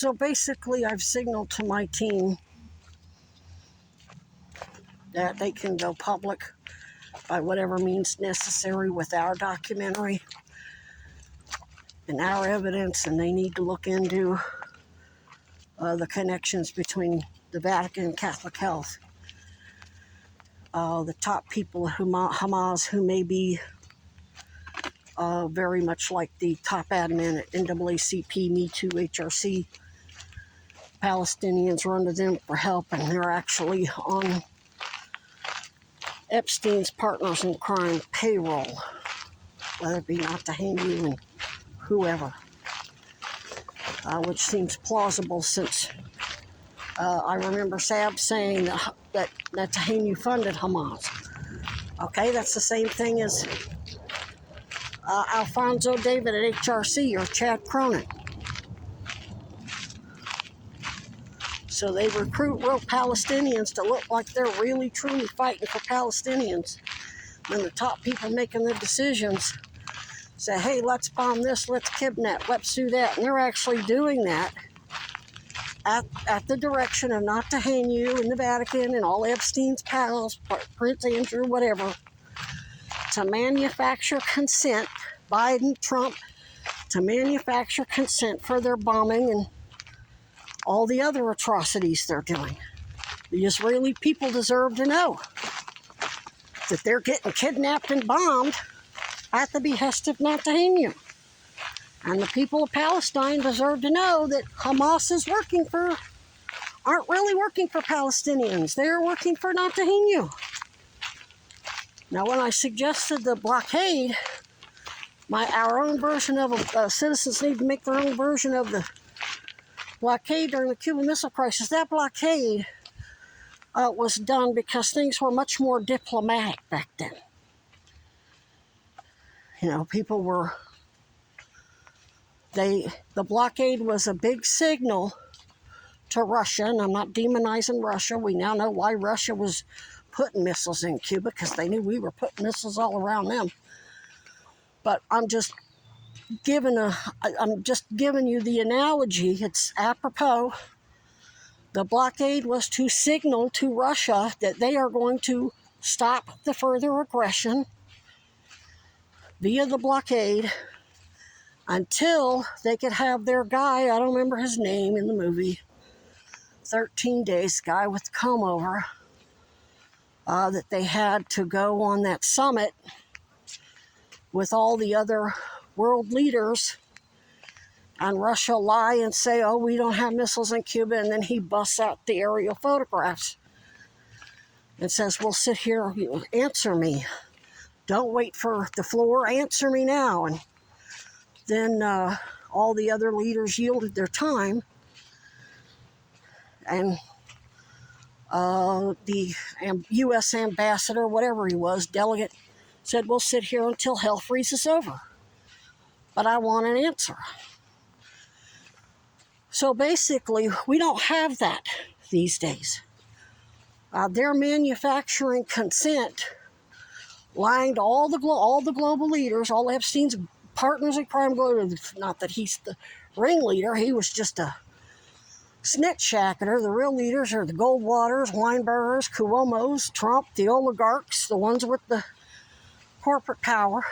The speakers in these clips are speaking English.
So basically, I've signaled to my team that they can go public by whatever means necessary with our documentary and our evidence, and they need to look into the connections between the Vatican and Catholic Health. The top people of Hamas, who may be very much like the top admin at NAACP, Me Too, HRC. Palestinians run to them for help, and they're actually on Epstein's partners in crime payroll, whether it be Netanyahu and whoever, which seems plausible since I remember Saab saying that Netanyahu funded Hamas. Okay, that's the same thing as Alfonso David at HRC or Chad Cronin. So they recruit real Palestinians to look like they're really, truly fighting for Palestinians. When the top people making the decisions say, hey, let's bomb this, let's kidnap, let's do that. And they're actually doing that at the direction of Netanyahu and the Vatican and all Epstein's pals, Prince Andrew, whatever, to manufacture consent, Biden, Trump, to manufacture consent for their bombing and all the other atrocities they're doing. The Israeli people deserve to know that they're getting kidnapped and bombed at the behest of Netanyahu. And the people of Palestine deserve to know that Hamas aren't really working for Palestinians. They're working for Netanyahu. Now, when I suggested the blockade, our own version of citizens need to make their own version of the blockade during the Cuban Missile Crisis. That blockade was done because things were much more diplomatic back then. You know, people were, the blockade was a big signal to Russia, and I'm not demonizing Russia. We now know why Russia was putting missiles in Cuba, because they knew we were putting missiles all around them. But I'm just giving you the analogy. It's apropos. The blockade was to signal to Russia that they are going to stop the further aggression via the blockade until they could have their guy, I don't remember his name in the movie, 13 days, guy with the comb over, that they had to go on that summit with all the other world leaders, and Russia lie and say, oh, we don't have missiles in Cuba, and then he busts out the aerial photographs and says, well, sit here, answer me. Don't wait for the floor, answer me now. And then all the other leaders yielded their time, and the U.S. ambassador, whatever he was, delegate, said, we'll sit here until hell freezes over. But I want an answer. So basically, we don't have that these days. They're manufacturing consent, lying to all the global leaders, all Epstein's partners in crime. Not that he's the ringleader, he was just a snitch shacketer. The real leaders are the Goldwaters, Weinbergers, Cuomos, Trump, the oligarchs, the ones with the corporate power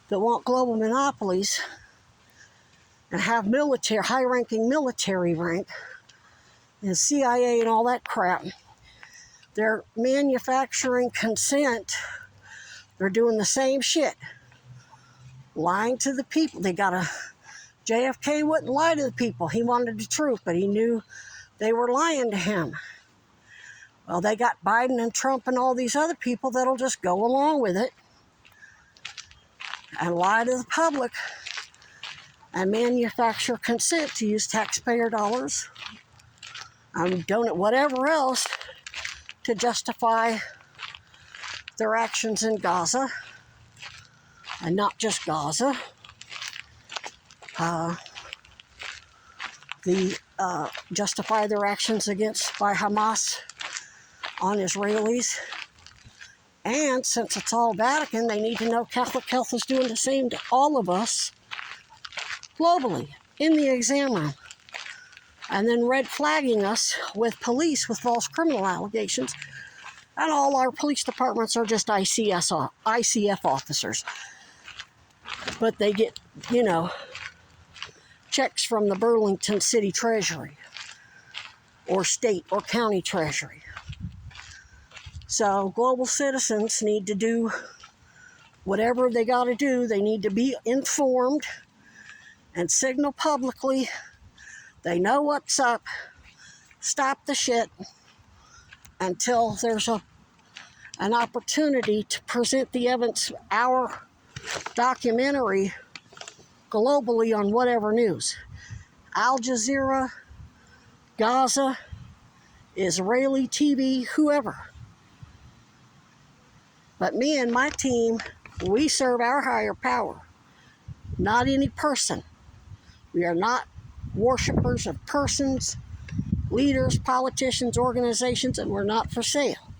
that want global monopolies and have high-ranking military rank and CIA and all that crap. They're manufacturing consent. They're doing the same shit. Lying to the people. JFK wouldn't lie to the people. He wanted the truth, but he knew they were lying to him. Well, they got Biden and Trump and all these other people that'll just go along with it and lie to the public and manufacture consent to use taxpayer dollars and donate whatever else to justify their actions in Gaza, and not just Gaza. Justify their actions by Hamas on Israelis. And since it's all Vatican, they need to know Catholic Health is doing the same to all of us globally in the exam room. and then red flagging us with police with false criminal allegations. And all our police departments are just ICF officers. But they get, checks from the Burlington City Treasury or state or county treasury. So global citizens need to do whatever they got to do. They need to be informed and signal publicly. They know what's up. Stop the shit until there's an opportunity to present the evidence, our documentary, globally on whatever news. Al Jazeera, Gaza, Israeli TV, whoever. But me and my team, we serve our higher power, not any person. We are not worshipers of persons, leaders, politicians, organizations, and we're not for sale.